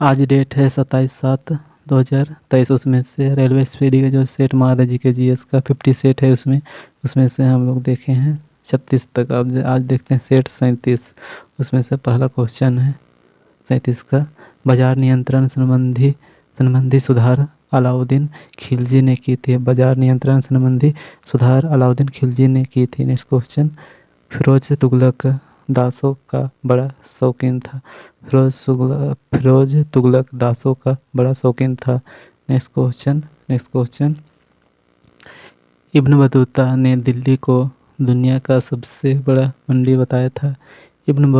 आज डेट है 27/7/2023। उसमें से रेलवे स्पीड का जो सेट मारा जी के जीएस का 50 सेट है, उसमें से हम लोग देखे हैं 36 तक। अब आज देखते हैं सेट 37। उसमें से पहला क्वेश्चन है 37 का। बाजार नियंत्रण संबंधी सुधार अलाउद्दीन खिलजी ने की थी। बाजार नियंत्रण संबंधी सुधार अलाउद्दीन खिलजी ने की थी। Next question. फिरोज तुगलक दासों का बड़ा शौकीन था। फिरोज तुगलक दासों का बड़ा शौकीन था। Next question. इब्न बतूता ने दिल्ली को दुनिया का सबसे बड़ा मंडी बताया था। इब्न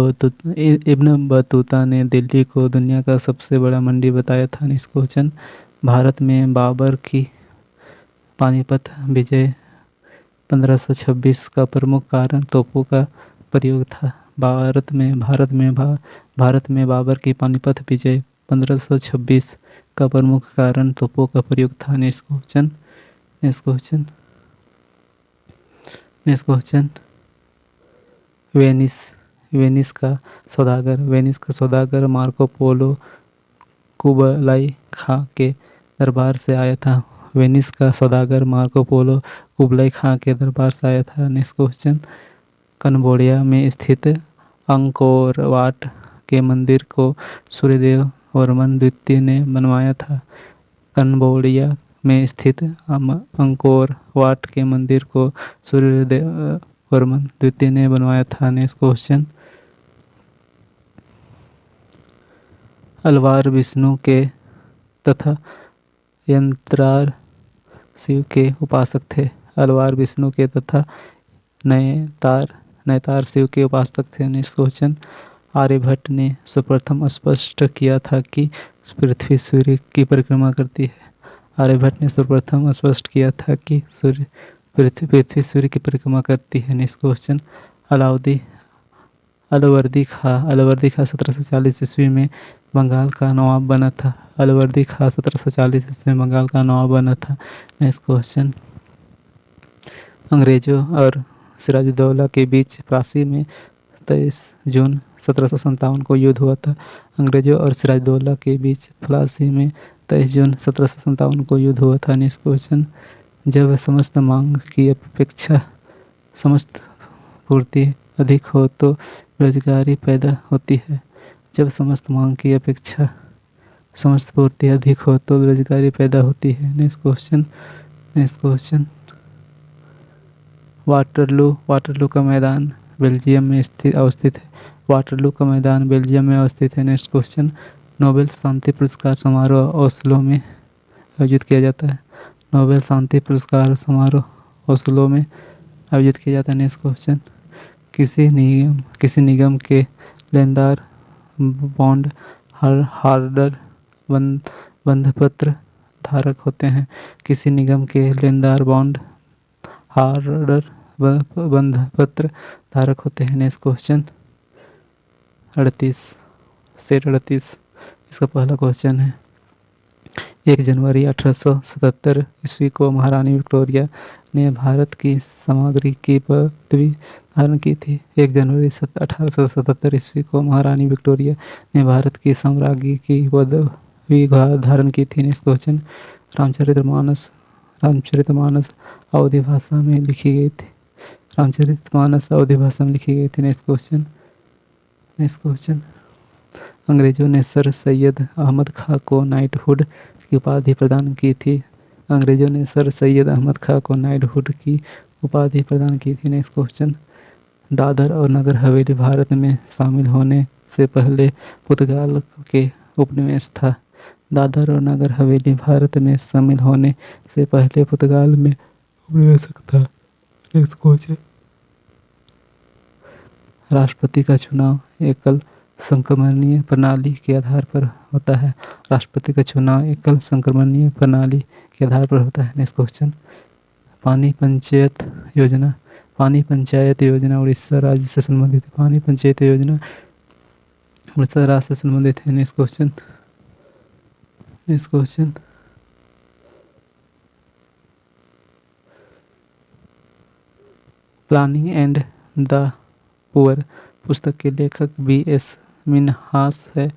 बतूता ने दिल्ली को दुनिया का सबसे बड़ा मंडी बताया था। Next question. भारत में बाबर की पानीपत विजय 1526 का प्रमुख कारण तोपों का प्रयोग था। भारत में बाबर की पानीपत विजय 1526 का प्रमुख कारण तोपों का प्रयोग था। Next question. वेनिस का सौदागर मार्को पोलो कुबलाई खां के दरबार से आया था। वेनिस का सौदागर मार्को पोलो कुबलाई खां के दरबार से आया था। Next question. कंबोडिया में स्थित अंकोर वाट के मंदिर को सूर्यदेव वर्मन द्वितीय ने बनवाया था। कंबोडिया में स्थित अंकोर वाट के मंदिर को सूर्यदेव वर्मन द्वितीय ने बनवाया था। Next question. अलवार विष्णु के तथा यंत्रार शिव के उपासक थे। अलवार विष्णु के तथा नयतार शिव के उपासक थे। Next question. आर्यभट्ट ने सर्वप्रथम स्पष्ट किया था कि पृथ्वी सूर्य की परिक्रमा करती है। आर्यभट्ट ने सर्वप्रथम स्पष्ट किया था कि पृथ्वी सूर्य की परिक्रमा करती है। Next question. अलवर्दी खां 1740 ईस्वी में बंगाल का नवाब बना था। अलवर्दी खां 1740 ईस्वी में बंगाल का नवाब बना था। Next question. अंग्रेजों और सिराजुद्दौला के बीच प्लासी में 23 जून 1757 को युद्ध हुआ था। अंग्रेजों और सिराजुद्दौला के बीच प्लासी में 23 जून 1757 को युद्ध हुआ था। Next question. जब समस्त मांग की अपेक्षा समस्त पूर्ति अधिक हो तो बेरोजगारी पैदा होती है। जब समस्त मांग की अपेक्षा समस्त पूर्ति अधिक हो तो बेरोजगारी पैदा होती है। Next question. वाटरलू का मैदान बेल्जियम में अवस्थित है। वाटरलू का मैदान बेल्जियम में अवस्थित है। Next question. नोबेल शांति पुरस्कार समारोह ओस्लो में आयोजित किया जाता है। नोबेल शांति पुरस्कार समारोह ओस्लो में आयोजित किया जाता है। Next question. किसी निगम के लेनदार बॉन्ड होल्डर बंधपत्र धारक होते हैं। किसी निगम के लेनदार बॉन्ड होल्डर बंधपत्र धारक होते हैं। Next question. 38 सेट 38। इसका पहला क्वेश्चन है 1 जनवरी 1877 ईस्वी को महारानी विक्टोरिया ने भारत की सामग्री की पदवी धारण की थी। 1 जनवरी 1877 ईस्वी को महारानी विक्टोरिया ने भारत की साम्राज्ञी की पदवी धारण की थी। Next question. रामचरितमानस अवधी भाषा में लिखी गई थी। रामचरितमानस अवधी भाषा में लिखी गई थी। Next question. अंग्रेजों ने सर सैयद अहमद खां को नाइटहुड की उपाधि प्रदान की थी। अंग्रेजों ने सर सैयद अहमद खां को नाइटहुड की उपाधि प्रदान की थी। Next question. दादर और नगर हवेली भारत में शामिल होने से पहले पुर्तगाल के उपनिवेश था। दादर और नगर हवेली भारत में शामिल होने से पहले पुर्तगाल में उपनिवेश था। Next question. राष्ट्रपति का चुनाव एकल संक्रमणीय प्रणाली के आधार पर होता है। राष्ट्रपति का चुनाव एकल संक्रमणीय प्रणाली के आधार पर होता है। Next question. पानी पंचायत योजना उड़ीसा राज्य से संबंधित है। पानी पंचायत योजना उड़ीसा राज्य से संबंधित है। Next question. Planning and the poor पुस्तक के लेखक B.S. मिन्हास है।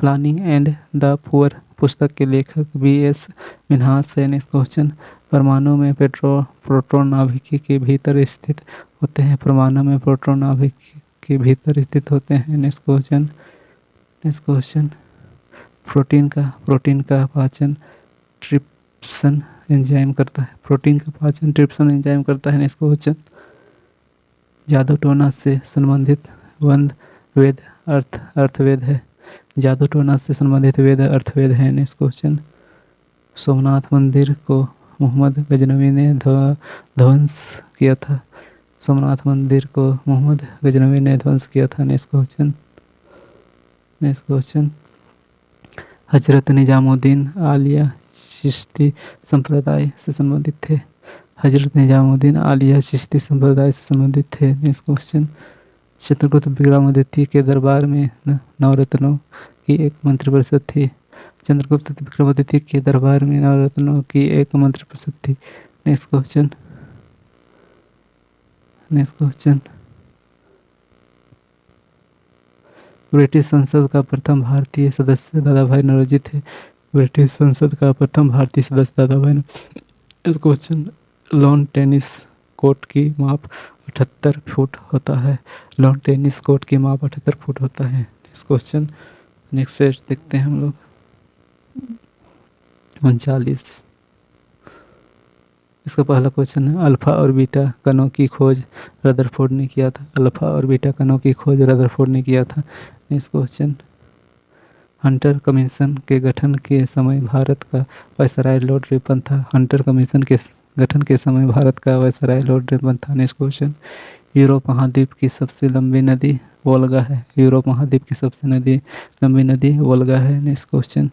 प्लानिंग एंड द पुअर पुस्तक के लेखक B.S. मिन्हास है। नेक्स्ट क्वेश्चन, परमाणु में प्रोटॉन नाभिक के भीतर स्थित होते हैं। परमाणु में प्रोटॉन नाभिक के भीतर स्थित होते हैं। नेक्स्ट क्वेश्चन, प्रोटीन का पाचन ट्रिप्सन एंजाइम करता है। प्रोटीन का पाचन ट्रिप्सन एंजाइम करता है। नेक्स्ट क्वेश्चन, जादू टोना से संबंधित वेद अर्थवेद है। जादू टोना से संबंधित वेद अर्थवेद है। नेक्स्ट क्वेश्चन, सोमनाथ मंदिर को मोहम्मद गजनवी ने ध्वंस किया था। सोमनाथ मंदिर को मोहम्मद गजनवी ने ध्वंस किया था। नेक्स्ट क्वेश्चन, हजरत निजामुद्दीन आलिया चिश्ती संप्रदाय से संबंधित थे। हजरत निजामुद्दीन आलिया चिश्ती संप्रदाय से संबंधित थे। नेक्स्ट क्वेश्चन, चित्रगुप्त विक्रमादित्य के दरबार में नवरत्नों की एक मंत्रिपरिषद थी। चंद्रगुप्त विक्रमादित्य के दरबार में नवरत्नों की एक मंत्रिपरिषद थी। नेक्स्ट क्वेश्चन, ब्रिटिश संसद का प्रथम भारतीय सदस्य दादाभाई नौरोजी थे। ब्रिटिश संसद का प्रथम भारतीय सदस्य दादाभाई नौरोजी। इस क्वेश्चन, लॉन टेनिस कोर्ट की माप 78 फुट होता है। लॉन टेनिस कोर्ट की माप 78 फुट होता है। नेक्स्ट क्वेश्चन, नेक्स्ट सेट देखते हैं हम लोग 39। इसका पहला क्वेश्चन है, अल्फा और बीटा कणों की खोज रदरफोर्ड ने किया था। अल्फा और बीटा कणों की खोज रदरफोर्ड ने किया था। नेक्स्ट क्वेश्चन, हंटर कमीशन के गठन के समय भारत का वायसराय लॉर्ड रिपन था। हंटर कमीशन के गठन के समय भारत का वायसराय लॉर्ड रिपन था। नेक्स्ट क्वेश्चन, यूरोप महाद्वीप की सबसे लंबी नदी वोल्गा है। यूरोप महाद्वीप की सबसे लंबी नदी वोल्गा है। नेक्स्ट क्वेश्चन,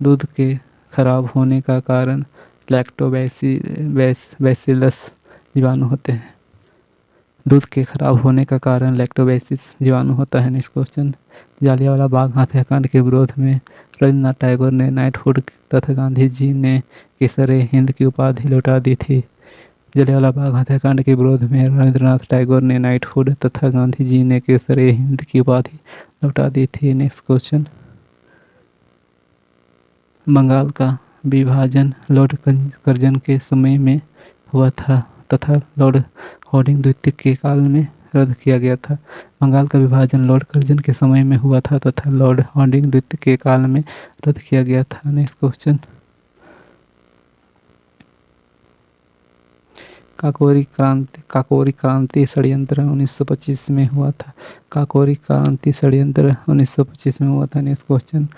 दूध के खराब होने का कारण लैक्टोबैसिलस जीवाणु होते हैं। दूध के खराब होने का कारण लैक्टोबैसिलस जीवाणु होता है। नेक्स्ट क्वेश्चन, जालियांवाला बाग हत्याकांड के विरोध में रविन्द्रनाथ टैगोर ने नाइटहुड तथा गांधी जी ने केसरे हिंद की उपाधि लौटा दी थी। जालियांवाला बाग हत्याकांड के विरोध में रविन्द्रनाथ टैगोर ने नाइटहुड तथा गांधी जी ने केसरे हिंद की उपाधि लौटा दी थी। नेक्स्ट क्वेश्चन, बंगाल का विभाजन लॉर्ड कर्जन के समय में हुआ था तथा लॉर्ड हार्डिंग द्वितीय के काल में रद्द किया गया था। बंगाल का विभाजन लॉर्ड कर्जन के समय में हुआ था तथा लॉर्ड हार्डिंग द्वितीय के काल में रद्द किया गया था। नेक्स्ट क्वेश्चन, काकोरी क्रांति षड्यंत्र 1925 में हुआ था। काकोरी क्रांति षड्यंत्र 1925 में हुआ था। नेक्स्ट क्वेश्चन,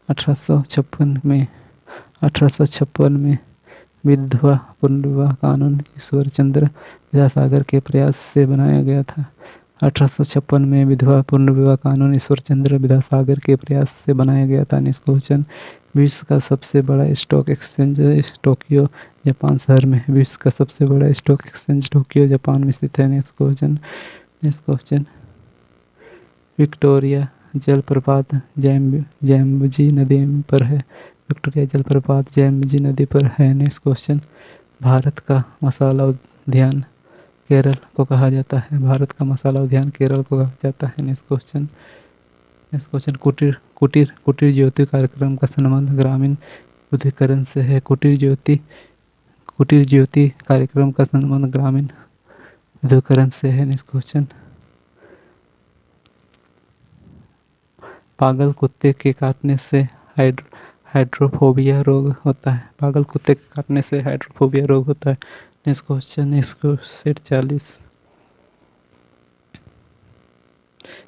1856 में विधवा पुनर्विवाह कानून ईश्वर चंद्र विद्यासागर के प्रयास से बनाया गया था। 1856 में विधवा पुनर्विवाह कानून ईश्वर चंद्र विद्यासागर के प्रयास से बनाया गया था। नेक्स्ट क्वेश्चन, विश्व का सबसे बड़ा स्टॉक एक्सचेंज टोक्यो जापान शहर में है। विश्व का सबसे बड़ा स्टॉक एक्सचेंज टोक्यो जापान में स्थित है। नेक्स्ट क्वेश्चन, विक्टोरिया जलप्रपात जैम्बजी नदी पर है। विक्टोरिया जलप्रपात जैम्बजी नदी पर है। नेक्स्ट क्वेश्चन, भारत का मसाला उद्यान केरल को कहा जाता है। भारत का मसाला उद्यान केरल को कहा जाता है। नेक्स्ट क्वेश्चन, कुटीर ज्योति कार्यक्रम का संबंध ग्रामीण विद्युतीकरण से है। कुटीर ज्योति कार्यक्रम का संबंध ग्रामीण विद्युतीकरण से है। नेक्स्ट क्वेश्चन, पागल कुत्ते के काटने से हाइड्रोफोबिया रोग होता है। पागल कुत्ते के काटने से हाइड्रोफोबिया रोग होता है। Next question, 40।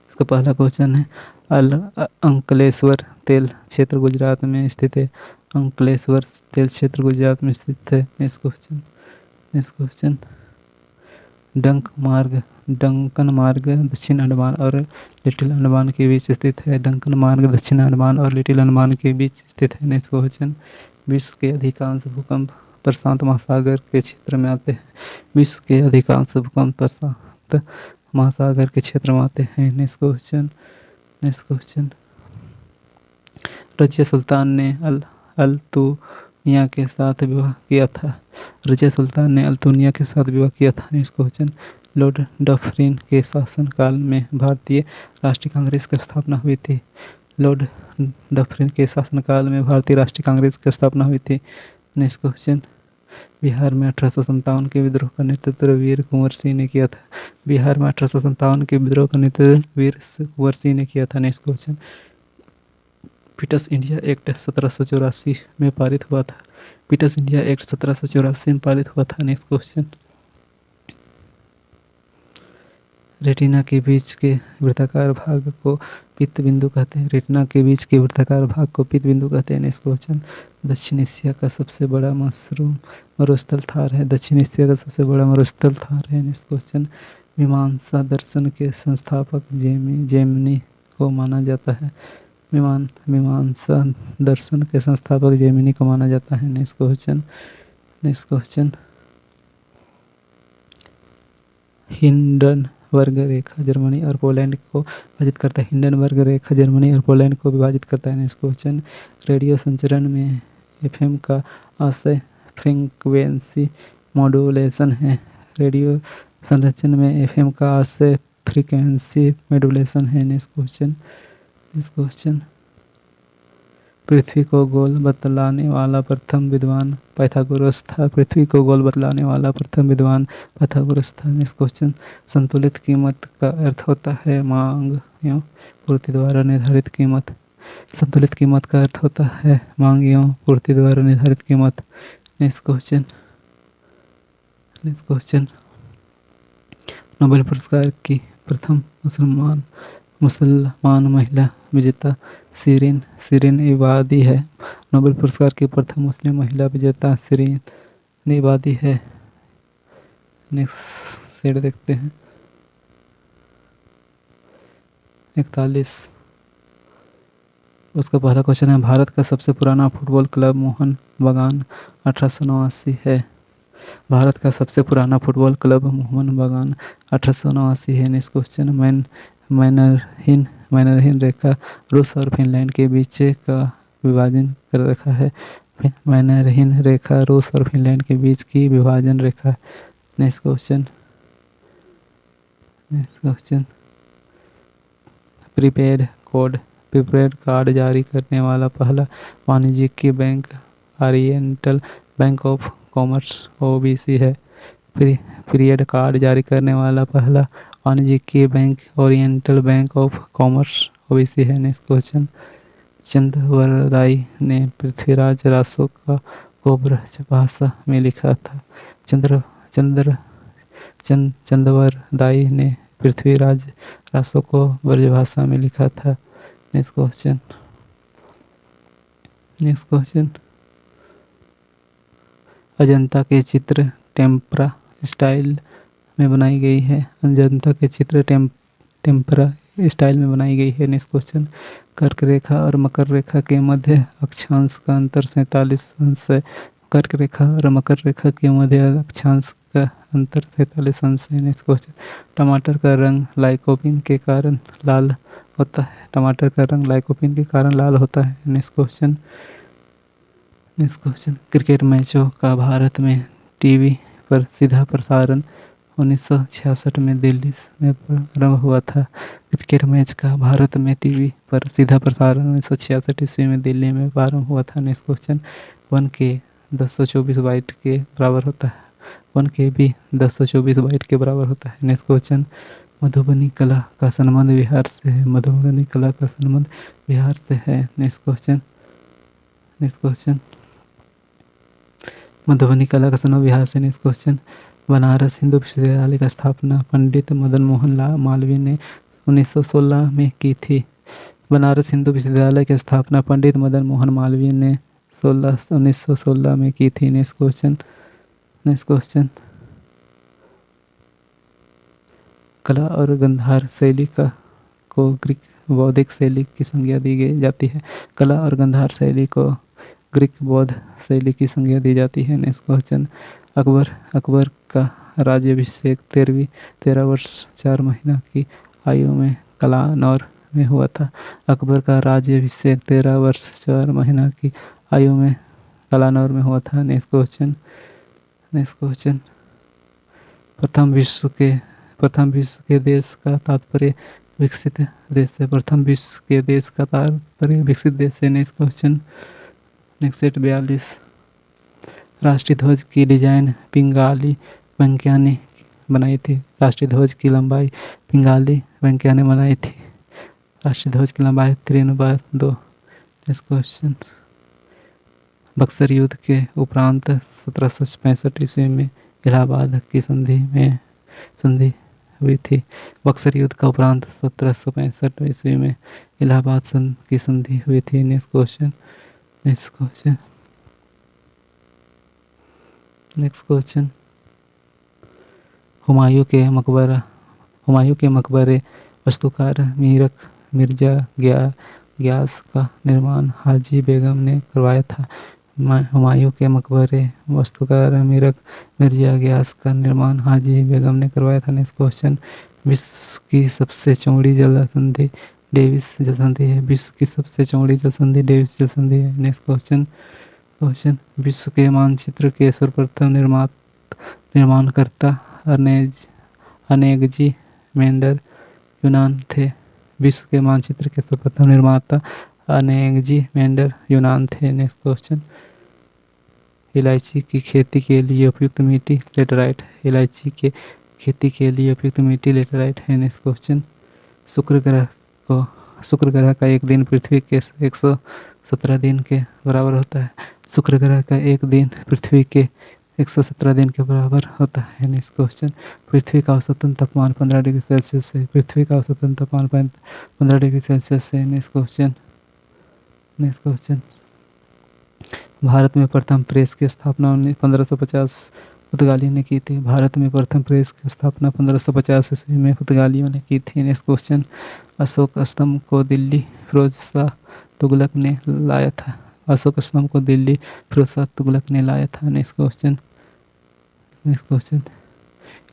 इसका पहला क्वेश्चन है, अंकलेश्वर तेल क्षेत्र गुजरात में स्थित है। अंकलेश्वर तेल क्षेत्र गुजरात में स्थित है। नेक्स्ट क्वेश्चन, डंकन मार्ग दक्षिण अंडमान और लिटिल अंडमान के बीच स्थित है। डंकन मार्ग दक्षिण अंडमान और लिटिल अंडमान के बीच स्थित है। नेक्स्ट क्वेश्चन, विश्व के अधिकांश भूकंप प्रशांत महासागर के क्षेत्र में आते हैं। विश्व के अधिकांश भूकंप प्रशांत महासागर के क्षेत्र में आते हैं। नेक्स्ट क्वेश्चन, रजिया सुल्तान ने अल अल्तुनिया के साथ विवाह किया था? रजिया सुल्तान ने अल्तुनिया के साथ विवाह किया था। नेक्स्ट क्वेश्चन, लॉर्ड डफरिन के शासनकाल में भारतीय राष्ट्रीय कांग्रेस की स्थापना हुई थी? लॉर्ड डफरिन के शासनकाल में भारतीय राष्ट्रीय कांग्रेस की स्थापना हुई थी। नेक्स्ट क्वेश्चन, बिहार में 1857 के विद्रोह का नेतृत्व वीर कुंवर सिंह ने किया था? बिहार में 1857 के विद्रोह का नेतृत्व वीर कुंवर सिंह ने किया था। Next question, Pitt's India act 1784 में पारित हुआ था? पिट्स इंडिया एक्ट 1784 में पारित हुआ था। नेक्स्ट क्वेश्चन, रेटिना के बीच के वृत्ताकार भाग को पित्त बिंदु कहते हैं। रेटिना के बीच के वृत्ताकार भाग को पित्त बिंदु कहते हैं। नेक्स्ट क्वेश्चन, दक्षिण एशिया का सबसे बड़ा मरुस्थल थार है? दक्षिण एशिया का सबसे बड़ा मरुस्थल थार है। नेक्स्ट क्वेश्चन, मीमांसा दर्शन के संस्थापक जैमिनी को माना जाता है? मीमांसा दर्शन के संस्थापक जैमिनी को माना जाता है। नेक्स्ट क्वेश्चन, हिंडनबर्ग रेखा जर्मनी और पोलैंड को विभाजित करता है? हिंडनबर्ग रेखा जर्मनी और पोलैंड को विभाजित करता है। नेक्स्ट क्वेश्चन, रेडियो संचरण में एफएम का आशय फ्रीक्वेंसी मॉड्यूलेशन है? रेडियो संचरण में एफएम का आशय फ्रीक्वेंसी मॉड्यूलेशन है। नेक्स्ट क्वेश्चन, पृथ्वी को गोल बतलाने वाला प्रथम विद्वान पाइथागोरस था? पृथ्वी को गोल बतलाने वाला प्रथम विद्वान पाइथागोरस था। नेक्स्ट क्वेश्चन, संतुलित कीमत का अर्थ होता है मांग एवं पूर्ति द्वारा निर्धारित कीमत? संतुलित कीमत का अर्थ होता है मांग एवं पूर्ति द्वारा निर्धारित कीमत। नेक्स्ट क्वेश्चन, नोबेल पुरस्कार की प्रथम मुसलमान महिला विजेता शिरीन इबादी है? नोबेल पुरस्कार की प्रथम मुस्लिम महिला विजेता शिरीन इबादी है। नेक्स्ट सेट देखते हैं। 41, उसका पहला क्वेश्चन है, भारत का सबसे पुराना फुटबॉल क्लब मोहन बागान 1889 है? भारत का सबसे पुराना फुटबॉल क्लब मोहन बागान 1889 है। नेक्स्ट क्वेश्चन, मैनरहिन रेखा रूस और फिनलैंड के बीच का विभाजन कर रखा है? मैनरहिन रेखा रूस और फिनलैंड के बीच की विभाजन रेखा। नेक्स्ट क्वेश्चन, प्रीपेड कार्ड जारी करने वाला पहला वाणिज्यिक bank oriental bank of commerce OBC है? पीरियड कार्ड जारी करने वाला पहला वाणिज्यिक bank oriental bank of commerce OBC है। नेक्स्ट क्वेश्चन, चंद्रवरदाई ने पृथ्वीराज रासो को ब्रजभाषा में लिखा था? चंद्रवरदाई ने पृथ्वीराज रासो को ब्रजभाषा में लिखा था। नेक्स्ट क्वेश्चन, अजंता के चित्र टेम्परा स्टाइल में बनाई गई है? अजंता के चित्र टेम्परा स्टाइल में बनाई गई है। नेक्स्ट क्वेश्चन, कर्क रेखा और मकर रेखा के मध्य अक्षांश का अंतर 47 अंश है? कर्क रेखा और मकर रेखा के मध्य अक्षांश का अंतर 47 अंश है। नेक्स्ट क्वेश्चन, टमाटर का रंग लाइकोपीन के कारण लाल होता है? टमाटर का रंग लाइकोपीन के कारण लाल होता है। नेक्स्ट क्वेश्चन, क्रिकेट मैचों का भारत में टीवी पर सीधा प्रसारण 1966 में दिल्ली में प्रारंभ हुआ था? क्रिकेट मैच का भारत में टीवी पर सीधा प्रसारण 1966 ईस्वी में दिल्ली में प्रारंभ हुआ था। नेक्स्ट क्वेश्चन, 1K 1024 बाइट के बराबर होता है? 1KB 1024 बाइट के बराबर होता है। नेक्स्ट क्वेश्चन, मधुबनी कला का संबंध बिहार से है? मधुबनी कला का संबंध बिहार से है। नेक्स्ट क्वेश्चन, मधुबनी कला का संबंध बिहार से। नेक्स्ट क्वेश्चन, बनारस हिंदू विश्वविद्यालय की स्थापना पंडित मदन मोहन मालवीय ने 1916 में की थी? बनारस हिंदू विश्वविद्यालय की स्थापना पंडित मदन मोहन मालवीय ने 1916 में की थी। नेक्स्ट क्वेश्चन, कला और गंधार शैली को ग्रीक बौद्धिक शैली की संज्ञा दी जाती है? कला और गंधार शैली को ग्रीक बौद्ध शैली की संज्ञा दी जाती है। नेक्स्ट क्वेश्चन, अकबर का राज्याभिषेक 13 वर्ष 4 महीना की आयु में कलानौर में हुआ था? अकबर का राज्याभिषेक 13 वर्ष 4 महीना की आयु में कलानौर में हुआ था। नेक्स्ट क्वेश्चन प्रथम विश्व के देश का तात्पर्य विकसित देश है। प्रथम विश्व के देश का तात्पर्य विकसित देश है। Next question set 42। राष्ट्रीय ध्वज की डिजाइन पिंगाली वेंकैया ने बनाई थी। राष्ट्रीय ध्वज की लंबाई पिंगाली वेंकैया ने बनाई थी। राष्ट्रीय ध्वज की लंबाई 3/2। नेक्स्ट क्वेश्चन बक्सर युद्ध के उपरांत 1765 ईस्वी में इलाहाबाद की संधि हुई थी। बक्सर युद्ध का उपरांत 1765 ईस्वी में इलाहाबाद की संधि हुई थी। नेक्स्ट क्वेश्चन हुमायूं के मकबरे वास्तुकार मिर्जा ग्यास का निर्माण हाजी बेगम ने करवाया था। हुमायूं के मकबरे वास्तुकार मिर्जा ग्यास का निर्माण हाजी बेगम ने करवाया था। नेक्स्ट क्वेश्चन विश्व की सबसे चौड़ी जलसंधि डेविस जलसंधि है। विश्व की सबसे चौड़ी जलसंधि डेविस जलसंधि है। नेक्स्ट क्वेश्चन विश्व के मानचित्र के सर्वप्रथम निर्माणकर्ता अनेगजी मेंडर यूनान थे। विश्व के मानचित्र के सर्वप्रथम निर्माता अनेगजी मेंडर यूनान थे। नेक्स्ट क्वेश्चन इलायची की खेती के लिए उपयुक्त मिट्टी लेटराइट। इलायची के खेती के लिए उपयुक्त मिट्टी लेटराइट है। नेक्स्ट क्वेश्चन शुक्र ग्रह का एक दिन पृथ्वी के 117 दिन के बराबर होता है। शुक्र ग्रह का एक दिन पृथ्वी के 117 दिन के बराबर होता है। नेक्स्ट क्वेश्चन पृथ्वी का औसतन तापमान 15 डिग्री सेल्सियस है। पृथ्वी का औसतन तापमान 15 डिग्री सेल्सियस है। नेक्स्ट क्वेश्चन भारत में प्रथम प्रेस की स्थापना 1550 पुर्तगालियों ने की थी। भारत में प्रथम प्रेस की स्थापना 1550 ईस्वी में पुर्तगालियों ने की थी। नेक्स्ट क्वेश्चन अशोक स्तंभ को दिल्ली फिरोज शाह तुगलक ने लाया था। अशोक स्तंभ को दिल्ली फिरोज शाह तुगलक ने लाया था। नेक्स्ट क्वेश्चन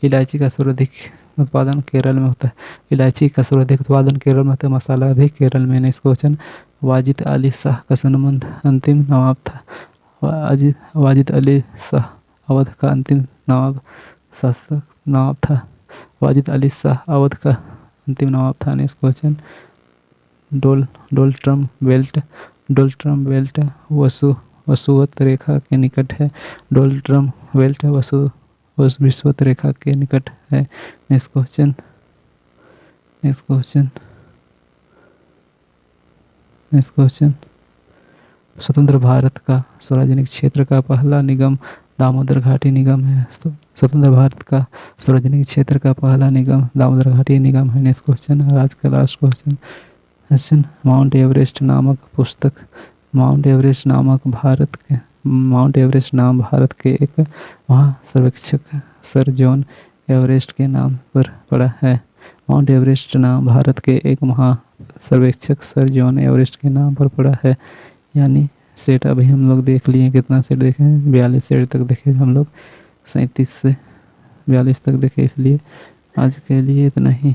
इलायची का सर्वाधिक उत्पादन केरल में होता है। इलायची का सर्वाधिक उत्पादन केरल में होता है। मसाला भी केरल में। नेक्स्ट क्वेश्चन वाजिद अली शाह का संबंध अंतिम नवाब था। वाजिद अली शाह अवध का अंतिम शासक नवाब था। वाजिद अली शाह अवध का अंतिम नवाब था। नेक्स्ट क्वेश्चन डोलट्रम बेल्ट वसुवत रेखा के निकट है। डोलट्रम बेल्ट विषुवत रेखा के निकट है। नेक्स्ट क्वेश्चन स्वतंत्र भारत का सार्वजनिक क्षेत्र का पहला निगम दामोदर घाटी निगम है। स्वतंत्र भारत का सार्वजनिक क्षेत्र का पहला निगम दामोदर घाटी निगम है। नेक्स्ट क्वेश्चन आज का लास्ट क्वेश्चन माउंट एवरेस्ट नाम भारत के एक महासर्वेक्षक सर जॉन एवरेस्ट के नाम पर पड़ा है। माउंट एवरेस्ट नाम भारत के एक महासर्वेक्षक सर जॉन एवरेस्ट के नाम पर पड़ा है। यानी सेट अभी हम लोग देख लिए। कितना सेट देखे? 42 सेट तक देखे हम लोग। 37 से 42 तक देखे। इसलिए आज के लिए इतना ही।